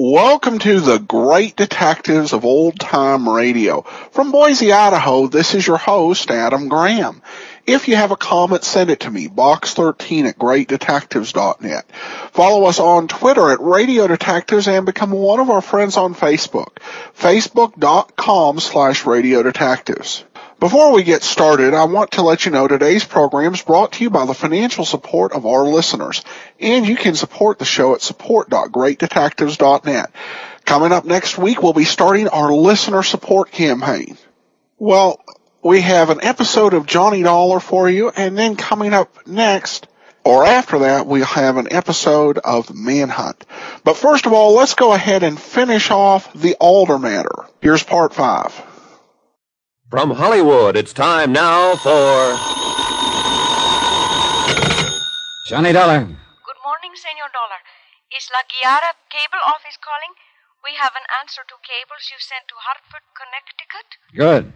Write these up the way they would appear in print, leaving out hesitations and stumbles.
Welcome to the Great Detectives of Old Time Radio. From Boise, Idaho, this is your host, Adam Graham. If you have a comment, send it to me, box13@greatdetectives.net. Follow us on Twitter at Radio Detectives and become one of our friends on Facebook, facebook.com/Radio Detectives. Before we get started, I want to let you know today's program is brought to you by the financial support of our listeners, and you can support the show at support.greatdetectives.net. Coming up next week, we'll be starting our listener support campaign. Well, we have an episode of Johnny Dollar for you, and then coming up next, or after that, we'll have an episode of Manhunt. But first of all, let's go ahead and finish off the Alder matter. Here's part 5. From Hollywood, it's time now for... Johnny Dollar. Good morning, Senor Dollar. Is La Guiara Cable Office calling? We have an answer to cables you sent to Hartford, Connecticut. Good.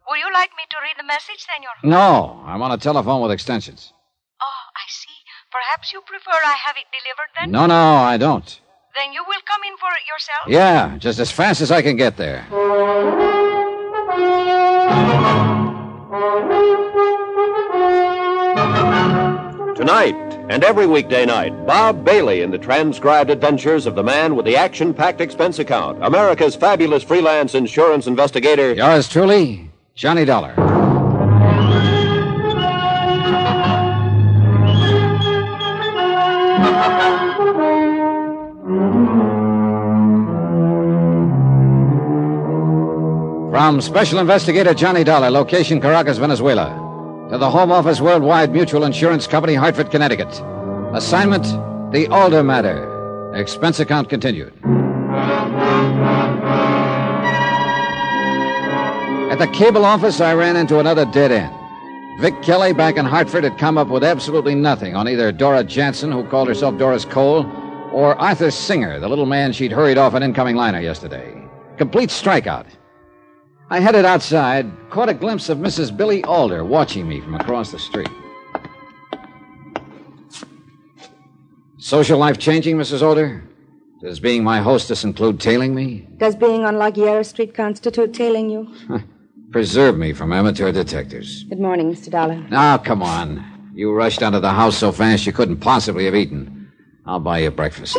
Would you like me to read the message, Senor? No, I'm on a telephone with extensions. Oh, I see. Perhaps you prefer I have it delivered then? No, I don't. Then you will come in for it yourself? Yeah, just as fast as I can get there. Tonight and every weekday night, Bob Bailey in the transcribed adventures of the man with the action-packed expense account, America's fabulous freelance insurance investigator. Yours truly, Johnny Dollar. From Special Investigator Johnny Dollar, location Caracas, Venezuela, to the Home Office Worldwide Mutual Insurance Company, Hartford, Connecticut. Assignment, the Alder matter. Expense account continued. At the cable office, I ran into another dead end. Vic Kelly, back in Hartford, had come up with absolutely nothing on either Dora Jansen, who called herself Doris Cole, or Arthur Singer, the little man she'd hurried off an incoming liner yesterday. Complete strikeout. I headed outside, caught a glimpse of Mrs. Billy Alder watching me from across the street. Social life changing, Mrs. Alder? Does being my hostess include tailing me? Does being on La Guiara Street constitute tailing you? Preserve me from amateur detectives. Good morning, Mr. Dollar. Now, come on. You rushed out of the house so fast you couldn't possibly have eaten. I'll buy you breakfast.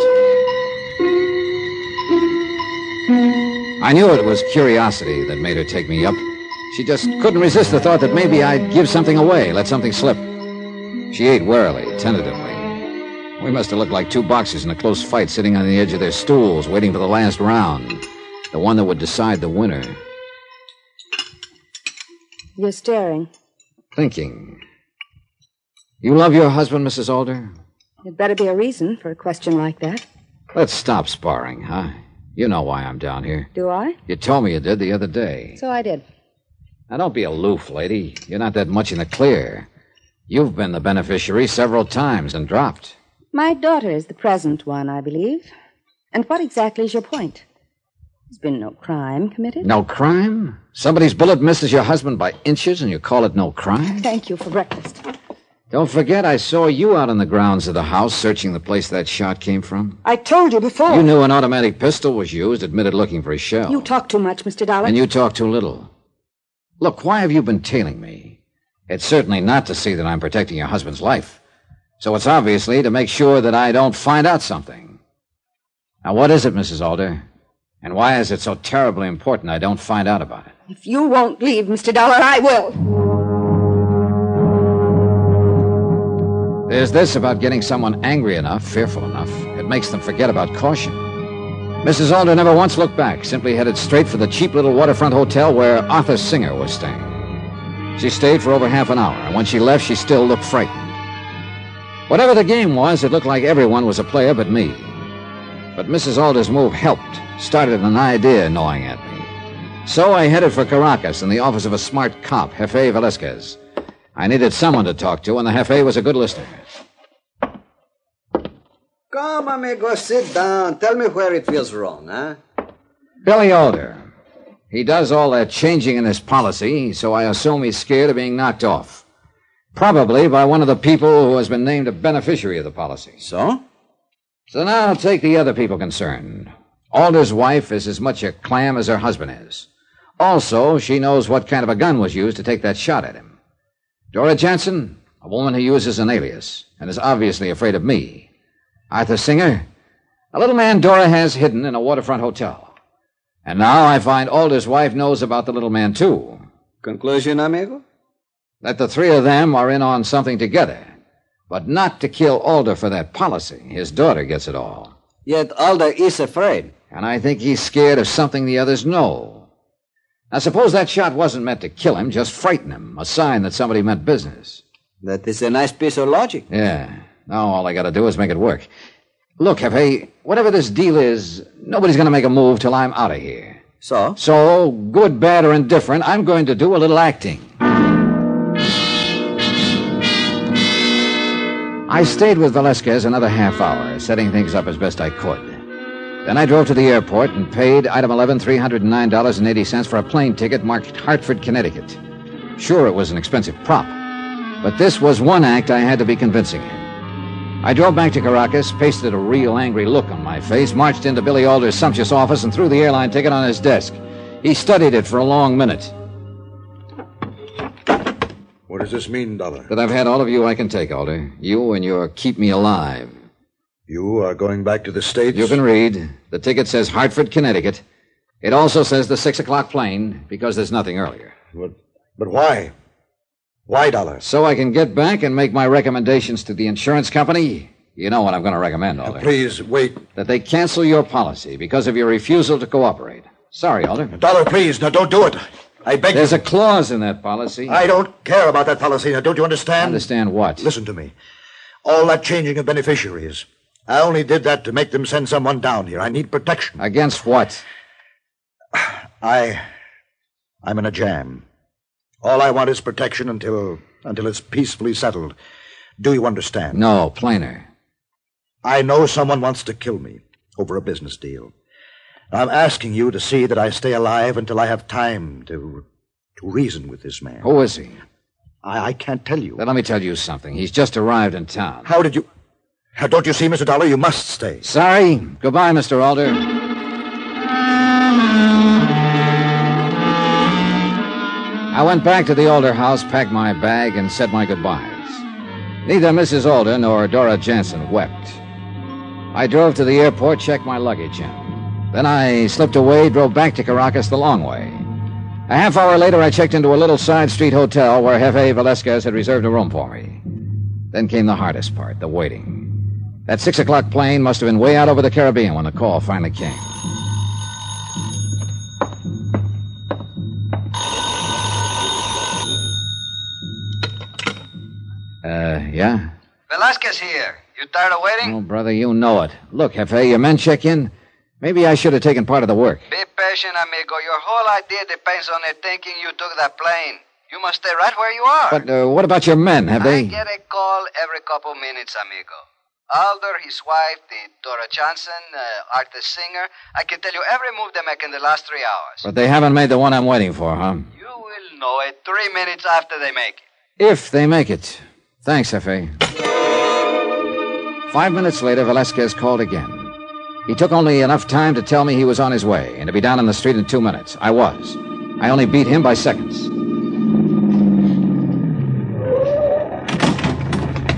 I knew it was curiosity that made her take me up. She just couldn't resist the thought that maybe I'd give something away, let something slip. She ate warily, tentatively. We must have looked like two boxers in a close fight sitting on the edge of their stools, waiting for the last round, the one that would decide the winner. You're staring. Thinking. You love your husband, Mrs. Alder? There'd better be a reason for a question like that. Let's stop sparring, huh? You know why I'm down here. Do I? You told me you did the other day. So I did. Now, don't be aloof, lady. You're not that much in the clear. You've been the beneficiary several times and dropped. My daughter is the present one, I believe. And what exactly is your point? There's been no crime committed. No crime? Somebody's bullet misses your husband by inches and you call it no crime? Thank you for breakfast. Don't forget I saw you out on the grounds of the house searching the place that shot came from. I told you before. You knew an automatic pistol was used, admitted looking for a shell. You talk too much, Mr. Dollar. And you talk too little. Look, why have you been tailing me? It's certainly not to see that I'm protecting your husband's life. So it's obviously to make sure that I don't find out something. Now, what is it, Mrs. Alder? And why is it so terribly important I don't find out about it? If you won't leave, Mr. Dollar, I will. There's this about getting someone angry enough, fearful enough, it makes them forget about caution. Mrs. Alder never once looked back, simply headed straight for the cheap little waterfront hotel where Arthur Singer was staying. She stayed for over half an hour, and when she left, she still looked frightened. Whatever the game was, it looked like everyone was a player but me. But Mrs. Alder's move helped, started an idea gnawing at me. So I headed for Caracas in the office of a smart cop, Jefe Velasquez. I needed someone to talk to, and the Jefe was a good listener. Come, amigo, sit down. Tell me where it feels wrong, huh? Billy Alder. He does all that changing in his policy, so I assume he's scared of being knocked off. Probably by one of the people who has been named a beneficiary of the policy. So? So now take the other people concerned. Alder's wife is as much a clam as her husband is. Also, she knows what kind of a gun was used to take that shot at him. Dora Jansen, a woman who uses an alias, and is obviously afraid of me. Arthur Singer, a little man Dora has hidden in a waterfront hotel. And now I find Alder's wife knows about the little man, too. Conclusion, amigo? That the three of them are in on something together. But not to kill Alder for that policy. His daughter gets it all. Yet Alder is afraid. And I think he's scared of something the others know. Now, suppose that shot wasn't meant to kill him, just frighten him. A sign that somebody meant business. That is a nice piece of logic. Yeah. Now all I gotta do is make it work. Look, Jefe, whatever this deal is, nobody's gonna make a move till I'm out of here. So? So, good, bad, or indifferent, I'm going to do a little acting. I stayed with Velasquez another half hour, setting things up as best I could. Then I drove to the airport and paid item 11 $309.80 for a plane ticket marked Hartford, Connecticut. Sure, it was an expensive prop, but this was one act I had to be convincing in. I drove back to Caracas, pasted a real angry look on my face, marched into Billy Alder's sumptuous office, and threw the airline ticket on his desk. He studied it for a long minute. What does this mean, Dollar? That I've had all of you I can take, Alder. You and your keep me alive. You are going back to the States? You can read. The ticket says Hartford, Connecticut. It also says the 6 o'clock plane, because there's nothing earlier. But why? Why, Dollar? So I can get back and make my recommendations to the insurance company. You know what I'm going to recommend, Alder. Please, wait. That they cancel your policy because of your refusal to cooperate. Sorry, Alder. Dollar, please, now don't do it. I beg you. There's a clause in that policy. I don't care about that policy. Now, don't you understand? Understand what? Listen to me. All that changing of beneficiaries. I only did that to make them send someone down here. I need protection. Against what? I'm in a jam. All I want is protection until it's peacefully settled. Do you understand? No, plainer. I know someone wants to kill me over a business deal. I'm asking you to see that I stay alive until I have time to reason with this man. Who is he? I can't tell you. Then let me tell you something. He's just arrived in town. How did you... Don't you see, Mr. Dollar? You must stay. Sorry. Goodbye, Mr. Alder. I went back to the Alder house, packed my bag, and said my goodbyes. Neither Mrs. Alder nor Dora Jansen wept. I drove to the airport, checked my luggage in. Then I slipped away, drove back to Caracas the long way. A half hour later, I checked into a little side street hotel where Jefe Velasquez had reserved a room for me. Then came the hardest part, the waiting. That 6 o'clock plane must have been way out over the Caribbean when the call finally came. Yeah? Velasquez here. You tired of waiting? Oh, brother, you know it. Look, Jefe, your men check in. Maybe I should have taken part of the work. Be patient, amigo. Your whole idea depends on their thinking you took that plane. You must stay right where you are. But what about your men? Have they... I get a call every couple minutes, amigo. Alder, his wife, the Dora Johnson, Arthur Singer. I can tell you every move they make in the last 3 hours. But they haven't made the one I'm waiting for, huh? You will know it 3 minutes after they make it. If they make it. Thanks, Jefe. 5 minutes later, Velasquez called again. He took only enough time to tell me he was on his way and to be down in the street in 2 minutes. I was. I only beat him by seconds.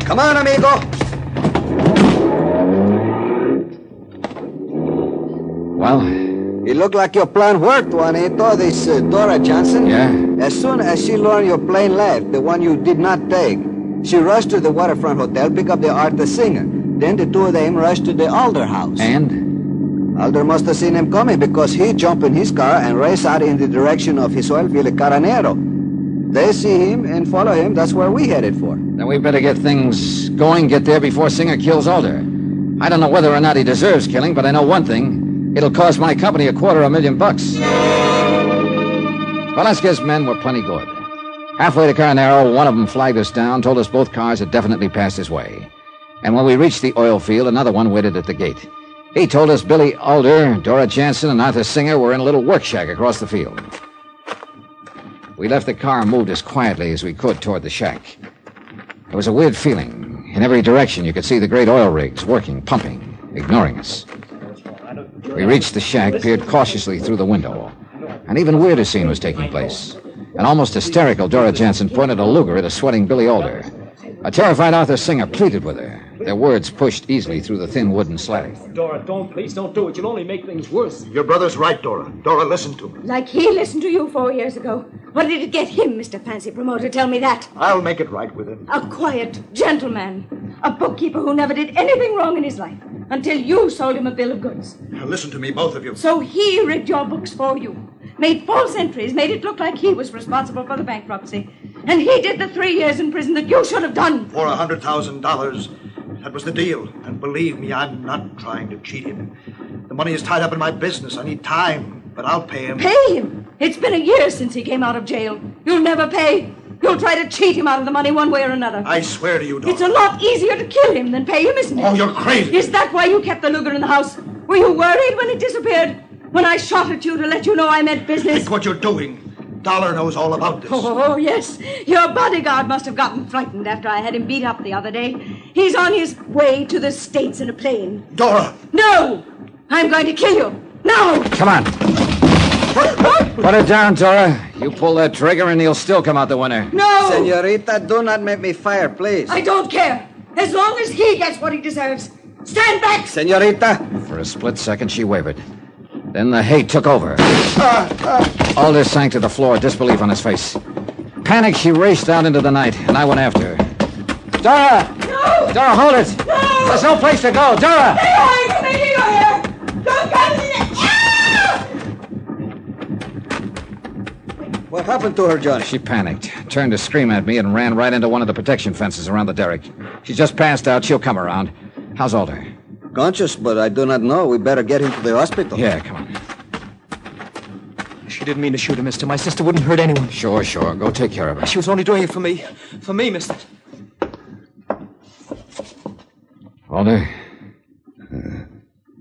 Come on, amigo. Well? It looked like your plan worked, Juanito. This Dora Johnson. Yeah? As soon as she learned your plane left, the one you did not take, she rushed to the waterfront hotel, pick up the Arthur Singer. Then the two of them rushed to the Alder house. And? Alder must have seen him coming because he jumped in his car and raced out in the direction of his oil field at Caranero. They see him and follow him. That's where we headed for. Then we better get things going, get there before Singer kills Alder. I don't know whether or not he deserves killing, but I know one thing. It'll cost my company $250,000. Velasquez's men were plenty good. Halfway to Carnero, one of them flagged us down, told us both cars had definitely passed his way. And when we reached the oil field, another one waited at the gate. He told us Billy Alder, Dora Jansen, and Arthur Singer were in a little work shack across the field. We left the car and moved as quietly as we could toward the shack. There was a weird feeling. In every direction, you could see the great oil rigs working, pumping, ignoring us. We reached the shack, peered cautiously through the window. An even weirder scene was taking place. An almost hysterical Dora Jansen pointed a Luger at a sweating Billy Alder. A terrified Arthur Singer pleaded with her, their words pushed easily through the thin wooden slatting. Dora, please don't do it. You'll only make things worse. Your brother's right, Dora. Dora, listen to me. Like he listened to you 4 years ago. What did it get him, Mr. Fancy Promoter? Tell me that. I'll make it right with him. A quiet gentleman. A bookkeeper who never did anything wrong in his life until you sold him a bill of goods. Now listen to me, both of you. So he rigged your books for you. Made false entries, made it look like he was responsible for the bankruptcy. And he did the 3 years in prison that you should have done. For $100,000. That was the deal. And believe me, I'm not trying to cheat him. The money is tied up in my business. I need time, but I'll pay him. Pay him? It's been a year since he came out of jail. You'll never pay. You'll try to cheat him out of the money one way or another. I swear to you, Dora. It's a lot easier to kill him than pay him, isn't it? Oh, you're crazy. Is that why you kept the Luger in the house? Were you worried when it disappeared? When I shot at you to let you know I meant business? Think what you're doing. Dollar knows all about this. Oh, yes. Your bodyguard must have gotten frightened after I had him beat up the other day. He's on his way to the States in a plane. Dora! No! I'm going to kill you. Now! Come on. Put it down, Dora. You pull that trigger and he'll still come out the winner. No! Senorita, do not make me fire, please. I don't care. As long as he gets what he deserves. Stand back! Senorita! For a split second, she wavered. Then the hate took over. Alder sank to the floor, disbelief on his face. Panicked, she raced out into the night, and I went after her. Dora! No! Dora, hold it! No! There's no place to go! Dora! Stay away from me, you hear? Don't come in! What happened to her, Johnny? She panicked, turned to scream at me, and ran right into one of the protection fences around the derrick. She's just passed out. She'll come around. How's Alder? Conscious, but I do not know. We better get him to the hospital. Yeah, come on. She didn't mean to shoot him, mister. My sister wouldn't hurt anyone. Sure. Go take care of her. She was only doing it for me. For me, mister. Alder?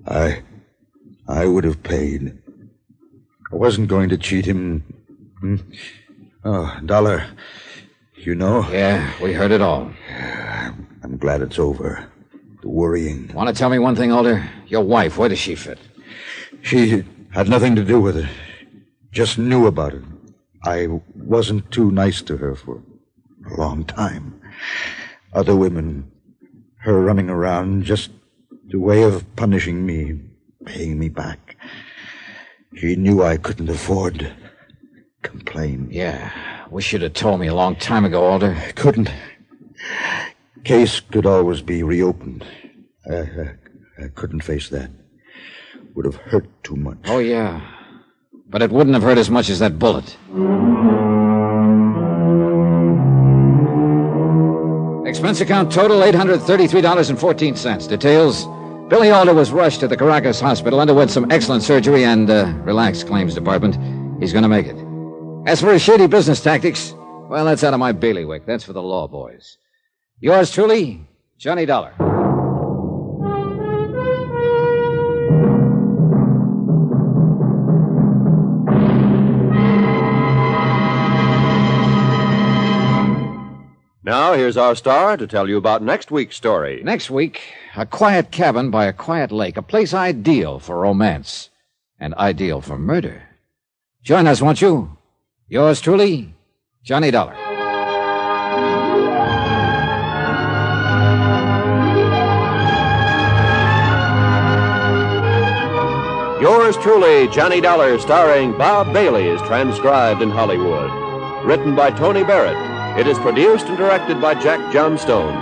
I would have paid. I wasn't going to cheat him. Oh, Dollar, you know? Yeah, we heard it all. I'm glad it's over. The worrying. Want to tell me one thing, Alder? Your wife, where does she fit? She had nothing to do with it. Just knew about it. I wasn't too nice to her for a long time. Other women, her running around, just a way of punishing me, paying me back. She knew I couldn't afford to complain. Yeah, wish you'd have told me a long time ago, Alder. I couldn't. Case could always be reopened. I couldn't face that. Would have hurt too much. Oh, yeah. But it wouldn't have hurt as much as that bullet. Expense account total, $833.14. Details: Billy Alder was rushed to the Caracas hospital, underwent some excellent surgery, and relaxed claims department. He's going to make it. As for his shady business tactics, well, that's out of my bailiwick. That's for the law boys. Yours truly, Johnny Dollar. Now, here's our star to tell you about next week's story. Next week, a quiet cabin by a quiet lake, a place ideal for romance and ideal for murder. Join us, won't you? Yours truly, Johnny Dollar. Yours truly, Johnny Dollar, starring Bob Bailey, is transcribed in Hollywood. Written by Tony Barrett. It is produced and directed by Jack Johnstone.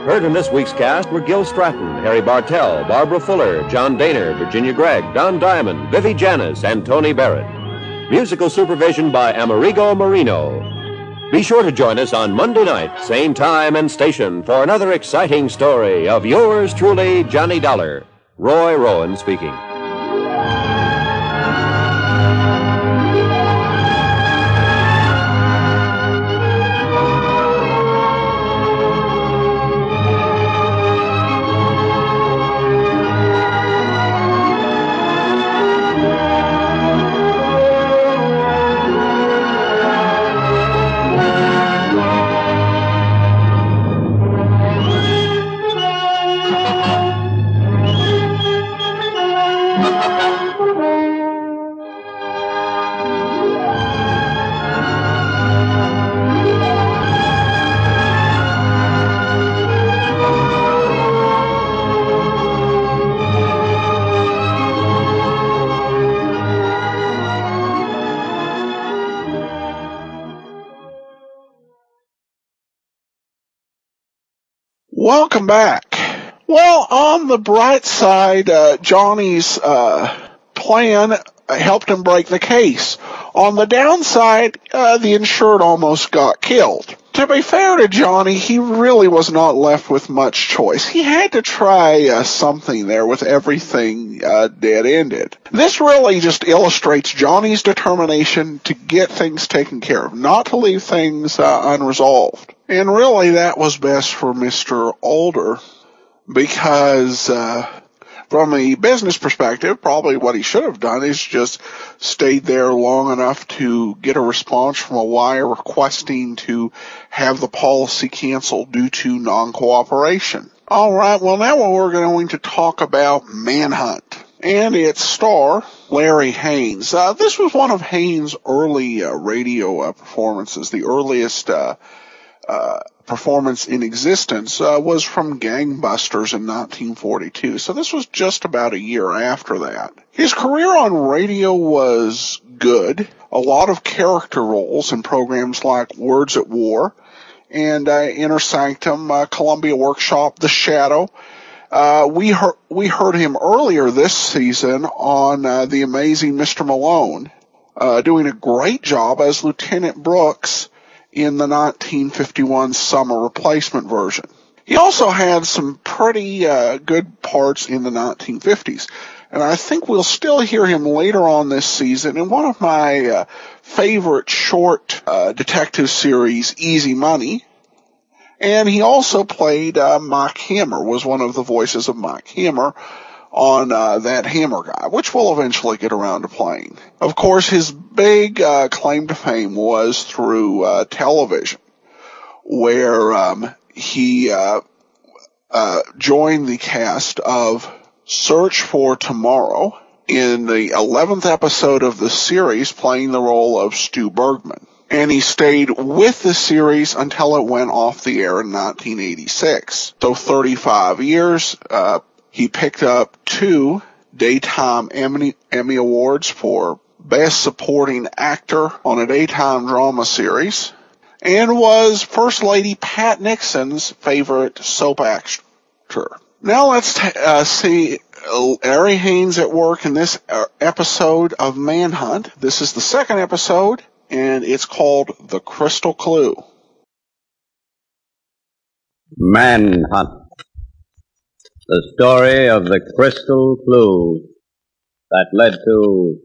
Heard in this week's cast were Gil Stratton, Harry Bartell, Barbara Fuller, John Daner, Virginia Gregg, Don Diamond, Vivi Janis, and Tony Barrett. Musical supervision by Amerigo Marino. Be sure to join us on Monday night, same time and station, for another exciting story of yours truly, Johnny Dollar. Roy Rowan speaking. Welcome back. Well, on the bright side, Johnny's plan helped him break the case. On the downside, the insured almost got killed. To be fair to Johnny, he really was not left with much choice. He had to try something there with everything dead-ended. This really just illustrates Johnny's determination to get things taken care of, not to leave things unresolved. And really, that was best for Mr. Alder, because from a business perspective, probably what he should have done is just stayed there long enough to get a response from a wire requesting to have the policy canceled due to non-cooperation. All right, well, now we're going to talk about Manhunt and its star, Larry Haynes. This was one of Haynes' early radio performances. The earliest performance in existence was from Gangbusters in 1942, so this was just about a year after that. His career on radio was good. A lot of character roles in programs like Words at War and Inner Sanctum, Columbia Workshop, The Shadow. We heard him earlier this season on The Amazing Mr. Malone, doing a great job as Lieutenant Brooks in the 1951 summer replacement version. He also had some pretty good parts in the 1950s, and I think we'll still hear him later on this season in one of my favorite short detective series, Easy Money. And he also played Mike Hammer, was one of the voices of Mike Hammer on that Hammer guy, which we'll eventually get around to playing. Of course, his big claim to fame was through television, where he joined the cast of Search for Tomorrow in the 11th episode of the series, playing the role of Stu Bergman. And he stayed with the series until it went off the air in 1986. So 35 years. He picked up 2 Daytime Emmy Awards for Best Supporting Actor on a Daytime Drama Series, and was First Lady Pat Nixon's favorite soap actor. Now let's see Larry Haynes at work in this episode of Manhunt. This is the second episode, and it's called The Crystal Clue. Manhunt. The story of the crystal clue that led to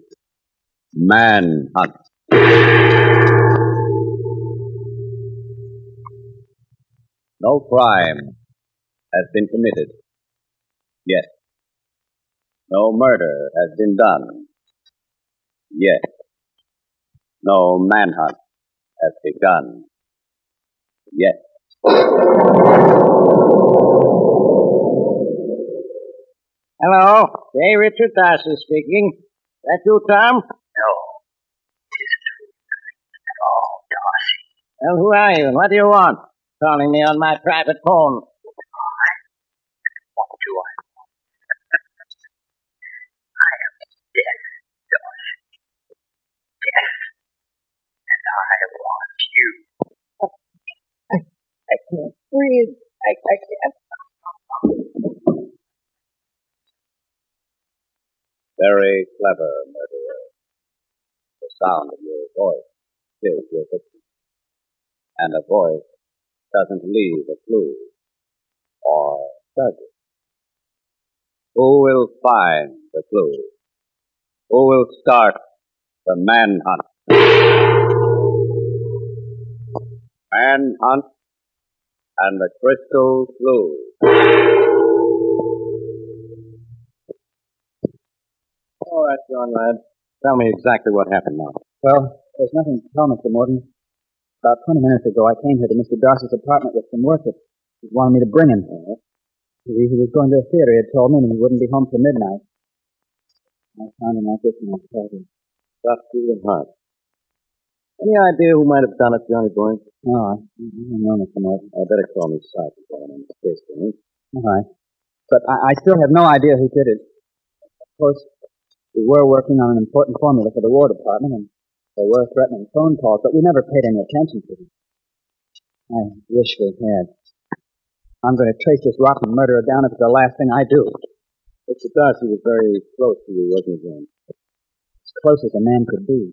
Manhunt. No crime has been committed yet. No murder has been done yet. No manhunt has begun yet. Hello, J. Richard Darcy speaking. That you, Tom? No, it isn't at all, Darcy. Well, who are you and what do you want? Calling me on my private phone. What do I want? I am deaf, Darcy. Deaf. And I want you. I can't breathe. I can't. Very clever, murderer. The sound of your voice kills your victim. And a voice doesn't leave a clue. Or does it? Who will find the clue? Who will start the manhunt? Manhunt and the crystal clue. All right, John, lad. Tell me exactly what happened now. Well, there's nothing to tell, Mr. Morton. About 20 minutes ago, I came here to Mr. Darcy's apartment with some work that he wanted me to bring him. He was going to the theater, he had told me, and he wouldn't be home till midnight. I found him like this in my closet. Got feeling hard. Any idea who might have done it, Johnny boy? No, I don't know, Mr. Morton. I better call me Sergeant while I'm on this case for me. All right. But I still have no idea who did it. Of course, we were working on an important formula for the War Department, and there were threatening phone calls, but we never paid any attention to them. I wish we had. I'm going to trace this rotten murderer down if it's the last thing I do. Mr. Darcy was very close to you, wasn't he, John? As close as a man could be.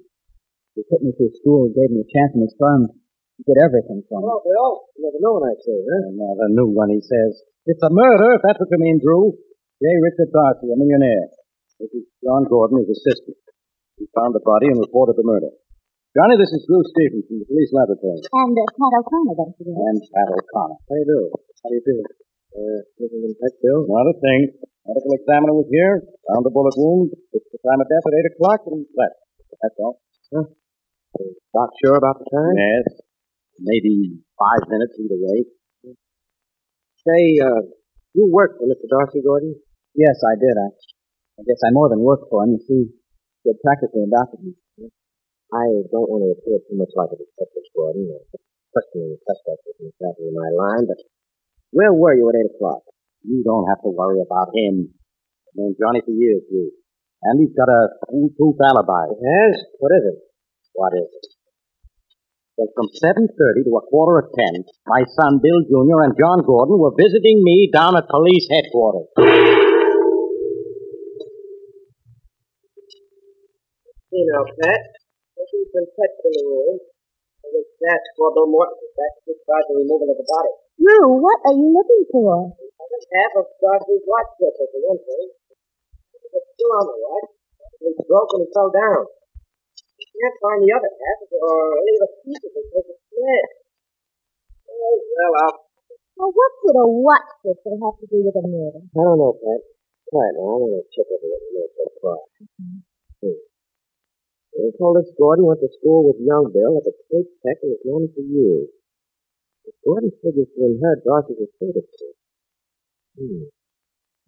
He put me through school, gave me a chance in his firm. He did everything for me. Oh, Bill, you never know what I say, huh? I never knew when he says, it's a murder, if that's what you mean, Drew. J. Richard Darcy, a millionaire. This is John Gordon, his assistant. He found the body and reported the murder. Johnny, this is Drew Stevens from the police laboratory. And Pat O'Connor, don't forget. And Pat O'Connor. How do you do? How do you do? Anything in touch, Bill? Not a thing. Medical examiner was here, found the bullet wound, fixed the time of death at 8 o'clock, and left. That's all. Huh? Is Doc sure about the time? Yes. Maybe 5 minutes either way. Say, you worked for Mr. Darcy, Gordon? Yes, I did. I guess I more than worked for him. You see, he had practically adopted me. I don't want to appear too much like a detective, Gordon. Questioning the suspect isn't exactly my line, but where were you at 8 o'clock? You don't have to worry about him. I've known Johnny for years, Drew. And he's got a foolproof alibi. He has? What is it? What is it? Well, from 7:30 to 9:45, my son Bill Jr. and John Gordon were visiting me down at police headquarters. You know, Pat, there's some touch in the room. I guess that's for Bill Morton. That's just by the removal of the body. Drew, what are you looking for? Half of Darcy's watch slip for one thing. It's still on the watch. It broke when he fell down. You can't find the other half or any of the pieces because it's split. Oh, well, Well, what could a watch crystal have to do with a murder? I don't know, Pat. Quiet now. I want to check over what you know so far. They told us Gordon went to school with young Bill at the State Tech and was known for years. But Gordon figures to inherit Darcy's estate of course. And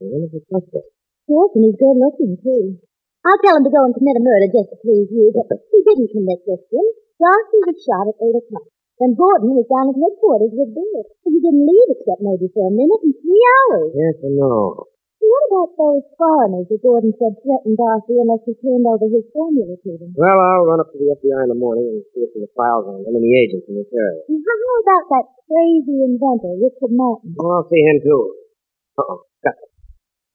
one of the suspects. Yes, and he's good looking, too. I'll tell him to go and commit a murder just to please you, but he didn't commit this one. Darcy was shot at 8 o'clock. Then Gordon was down at headquarters with Bill. He didn't leave except maybe for a minute and 3 hours. Yes and no. What about those foreigners that Gordon said threatened Darcy unless he turned over his formula to them? Well, I'll run up to the FBI in the morning and see what's in the files on them and the agents in this area. And how about that crazy inventor, Richard Martin? Oh, I'll see him, too. Uh-oh. Got it.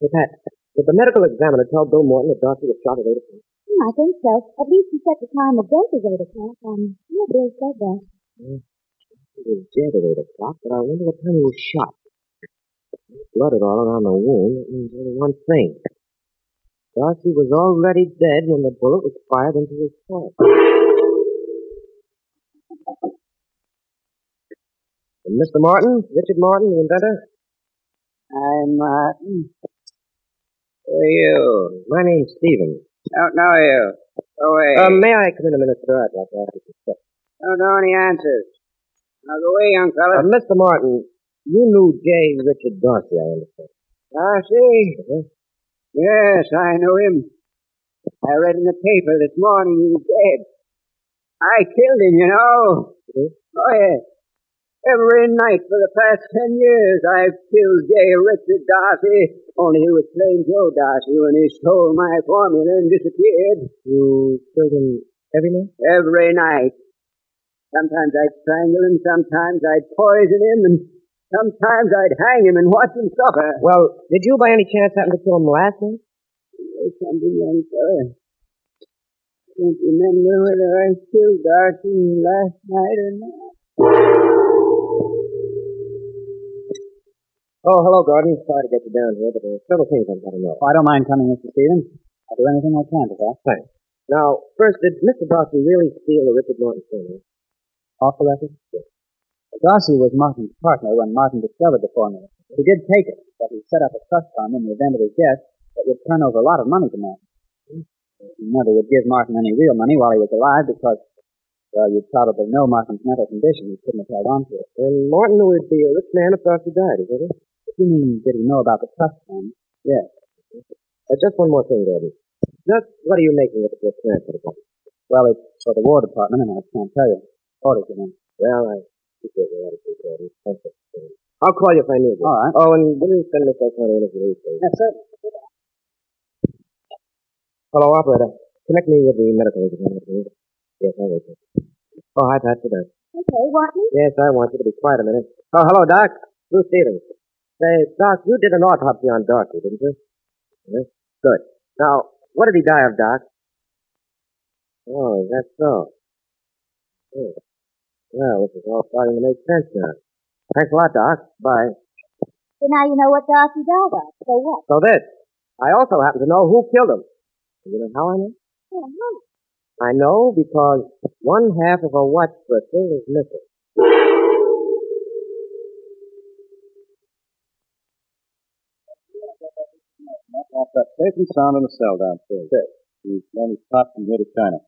Hey, Pat, did the medical examiner tell Bill Morton that Darcy was shot at 8 o'clock? I think so. At least he set the time of death as 8 o'clock. Yeah, Bill said that. He was dead at 8 o'clock, but I wonder what time he was shot. Blooded all around the wound. That means only one thing. Darcy was already dead when the bullet was fired into his heart. And Mr. Martin, Richard Martin, the inventor? I'm Martin. Who are you? My name's Stevens. Don't know you. Go away. May I come in a minute, sir? I'd like to ask you some questions. Don't know any answers. Now go away, young fella. Mr. Martin, you knew J. Richard Darcy, I understand. Darcy? Yes, I know him. I read in the paper this morning he was dead. I killed him, you know. Oh, yes. Every night for the past 10 years I've killed J. Richard Darcy, only he was plain Joe Darcy when he stole my formula and disappeared. You killed him every night? Every night. Sometimes I'd strangle him, sometimes I'd poison him, and sometimes I'd hang him and watch him suffer. Well, did you by any chance happen to kill him last night? There's something, young fella. I don't remember whether I killed Darcy last night or not. Oh, hello, Gordon. Sorry to get you down here, but there are several things I've got to know. I don't mind coming, Mr. Stevens. I'll do anything I can to help. Thanks. Now, first, did Mr. Darcy really steal the Richard Martin formula? Off the record? Yes. Darcy was Martin's partner when Martin discovered the formula. He did take it, but he set up a trust fund in the event of his death that would turn over a lot of money to Martin. He never would give Martin any real money while he was alive because, well, you'd probably know Martin's mental condition. He couldn't have held on to it. And Martin would be a rich man if Darcy died, is that it? You mean, did he know about the trust fund? Yes. Just one more thing, Gordon. Just what are you making with the transfer? Well, it's for the War Department, and I can't tell you. Orders, you know. Well, I appreciate your attitude, Gordon. Thanks for saying. I'll call you if I need you. All right. Oh, and will you send Miss O'Connor in if you leave, please? Yes, sir. Hello, operator. Connect me with the medical examiner, please. Yes, I'll wait. Oh, hi, Pat. Sit down. Okay, want me? Yes, I want you to be quiet a minute. Oh, hello, Doc. Bruce Stevens. Say, Doc, you did an autopsy on Darcy, didn't you? Yes. Good. Now, what did he die of, Doc? Oh, is that so? Oh. Well, this is all starting to make sense now. Thanks a lot, Doc. Bye. So now you know what Darcy died of. So what? So this. I also happen to know who killed him. You know how I know? Oh, no. I know because one half of a watch crystal is missing. That safe and sound in a cell downstairs. Yes. He's flown his top from here to China.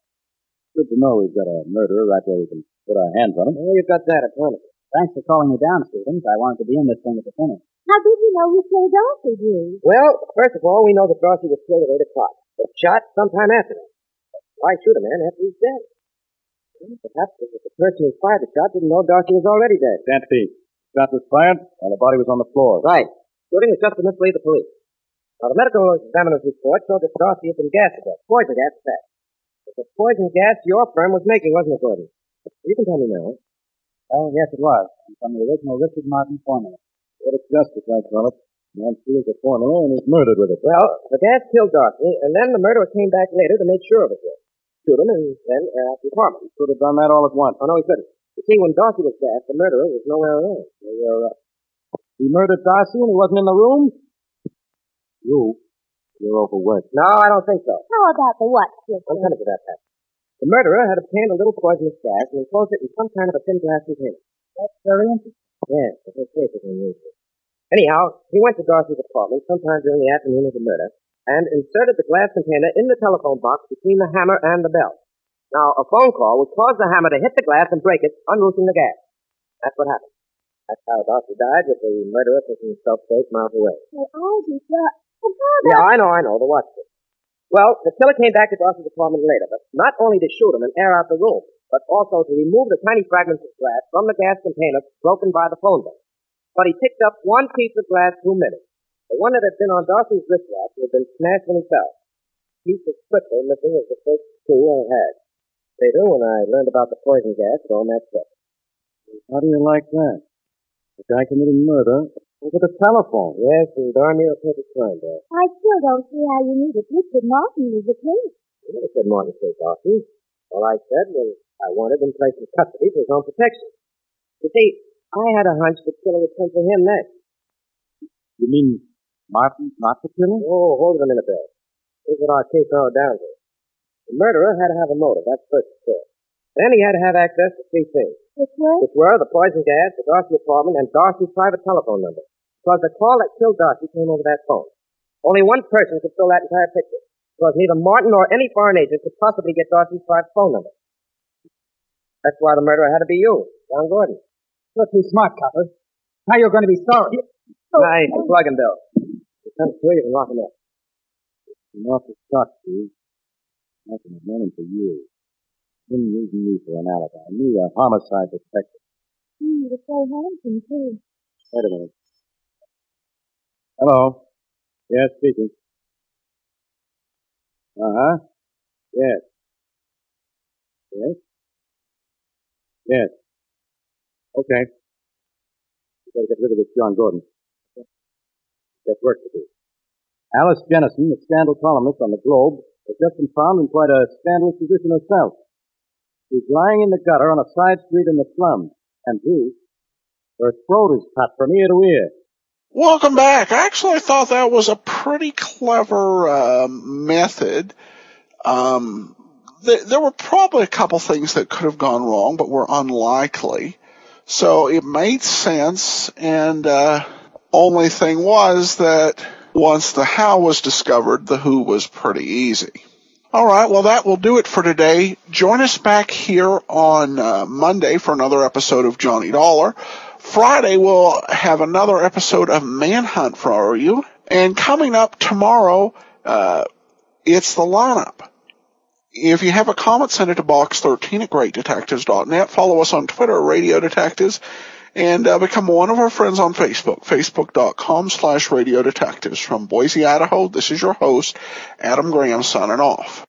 Good to know we've got a murderer right where we can put our hands on him. Oh, you've got that, Tony. Thanks for calling me down, Stevens. I wanted to be in this thing at the finish. How did you know you killed Darcy, Drew? Well, first of all, we know that Darcy was killed at 8 o'clock, but shot sometime after that. Why shoot a man after he's dead? Well, perhaps if the person who fired the shot didn't know Darcy was already dead. Can't be. The shot was fired, and the body was on the floor. Right. Shooting was just to mislead the police. Now, the medical examiner's report showed that Darcy had been gassed to death. Poison gas at that. It was poison gas your firm was making, wasn't it, Gordon? You can tell me now. Oh, yes, it was. And from the original Richard Martin formula. Poetic justice, I call it. The man steals the formula and is murdered with it. Well, the gas killed Darcy, and then the murderer came back later to make sure of it. Shoot him and then air out the apartment. He could have done that all at once. Oh, no, he couldn't. You see, when Darcy was gassed, the murderer was nowhere around. He murdered Darcy and he wasn't in the room? You're overworked. No, I don't think so. How about the what, Chris? I'm coming to that, Pat. The murderer had obtained a little poisonous gas and enclosed it in some kind of a thin glass container. That's very interesting. Yes, but his case is unusual. Anyhow, he went to Darcy's apartment sometime during the afternoon of the murder and inserted the glass container in the telephone box between the hammer and the bell. Now, a phone call would cause the hammer to hit the glass and break it, unloosing the gas. That's what happened. That's how Darcy died, with the murderer taking himself 8 miles away. Well, Alder, Yeah, I know, the watch. Well, the killer came back to Darcy's apartment later, but not only to shoot him and air out the room, but also to remove the tiny fragments of glass from the gas container broken by the phone book. But he picked up one piece of glass too many. The one that had been on Darcy's wristwatch had been smashed when he fell. The piece of crystal missing was the first 2 I had. Later, when I learned about the poison gas, it all matched up. How do you like that? The guy committing murder over the telephone. Yes, and darn near a perfect crime, though. I still don't see how you knew that Richard Martin was the case. I never said Martin killed Darcy. All I said was I wanted him placed in custody for his own protection. You see, I had a hunch the killer would come for him next. You mean Martin's not the killer? Oh, hold it a minute, Bill. Here's what our case narrowed down to. The murderer had to have a motive, that's first of all. Then he had to have access to 3 things. Which were the poison gas, the Darcy apartment, and Darcy's private telephone number. Because the call that killed Darcy came over that phone. Only one person could fill that entire picture. Because neither Martin nor any foreign agent could possibly get Darcy's private phone number. That's why the murderer had to be you, John Gordon. You're too smart, Copper. Now you're going to be sorry. Nice, plug him, Bill. You come through, you can lock him up. An awful shot, Steve. I've known him for years. Him using me for an alibi. Me, a homicide detective. You're so handsome, too. Wait a minute. Hello. Yes, speaking. Uh-huh. Yes. Yes? Yes. Okay. You better get rid of this John Gordon. Got work to do. Alice Jennison, the scandal columnist on the Globe, has just been found in quite a scandalous position herself. She's lying in the gutter on a side street in the slums. And her throat is cut from ear to ear. Welcome back. I actually thought that was a pretty clever method. There were probably a couple things that could have gone wrong, but were unlikely. So it made sense, and only thing was that once the how was discovered, the who was pretty easy. All right, well, that will do it for today. Join us back here on Monday for another episode of Johnny Dollar. Friday, we'll have another episode of Manhunt for you. And coming up tomorrow, it's the lineup. If you have a comment, send it to box13 at greatdetectives.net. Follow us on Twitter, Radio Detectives, and become one of our friends on Facebook, facebook.com/Radio Detectives. From Boise, Idaho, this is your host, Adam Graham, signing off.